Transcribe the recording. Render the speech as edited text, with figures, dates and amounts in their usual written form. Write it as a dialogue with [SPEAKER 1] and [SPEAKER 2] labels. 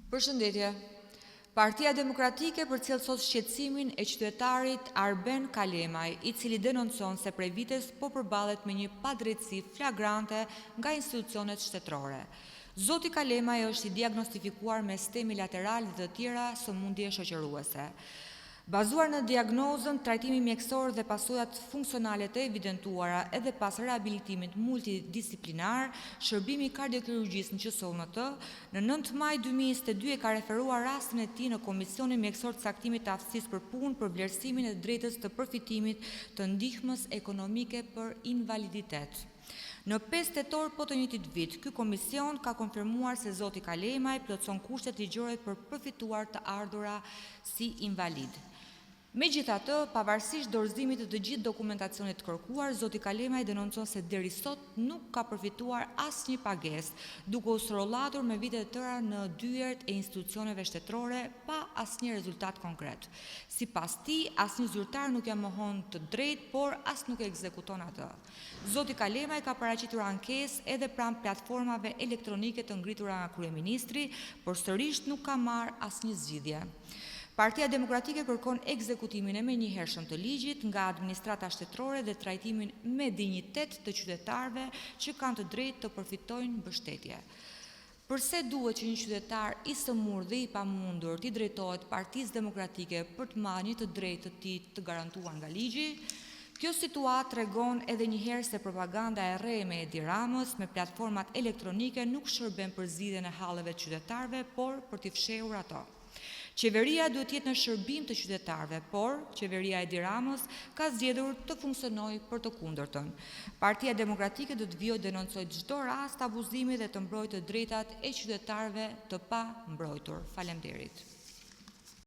[SPEAKER 1] Përshëndetje. Partia Demokratike përcjell sot shqetësimin e qytetarit Arben Kalemaj, i cili denoncon se prej vites po përballet me një padrejtësi flagrante nga institucionet shtetërore. Zoti Kalemaj është i diagnostifikuar me stemi lateral dhe të tjera sëmundje shoqëruese. Bazuar në diagnozën, trajtimi mjekësor dhe pasojat funksionale të evidentuara edhe pas rehabilitimit multidisiplinar, shërbimi kardiokirurgjisë në QSOMT në 9 maj 2022 ka referuar rastin e tij në Komisionin Mjekësor të Caktimit të Aftësisë për Punë për vlerësimin e drejtës të përfitimit të ndihmës ekonomike për invaliditet. Në 5 tetor po të njëjtit vit, ky komision ka konfirmuar se zoti Kalemaj plotson kushtet ligjore për përfituar të ardhura si invalid. Megjithatë, pavarësisht dorëzimit të të gjithë dokumentacionit të kërkuar, zoti Kalemaj denoncon se deri sot nuk ka përfituar asnjë pagesë, duke u srollatur me vite të tëra në dyert e institucioneve shtetërore pa asnjë rezultat konkret. Sipas tij, asnjë zyrtar nuk ja mohon të drejtë, por as nuk e ekzekuton atë. Zoti Kalemaj ka paraqitur ankesë edhe pranë platformave elektronike të ngritura nga kryeministri, por sërish nuk ka marrë asnjë zgjidhje. Partia Demokratike kërkon ekzekutimin e menjëhershëm të ligjit nga administrata shtetërore dhe trajtimin me dinjitet të qytetarëve që kanë të drejtë të përfitojnë mbështetje. Përse duhet që një qytetar i sëmurë dhe i pamundur t'i drejtohet Partisë Demokratike për të marrë një të drejtë të tij të garantuar nga ligji? Kjo situatë tregon edhe një herë se propaganda e rreme e Edi Ramës me platformat elektronike nuk shërben për zgjidhjen e halleve të qytetarëve, por për t'i fshehur ato. Qeveria duhet jetë në shërbim të qytetarëve, por qeveria e Edi Ramës ka zgjedhur të funksionojë për të kundërtën. Partia Demokratike do të vijojë denoncojë çdo rast abuzimi dhe të mbrojë të drejtat e qytetarëve të pa mbrojtur. Faleminderit.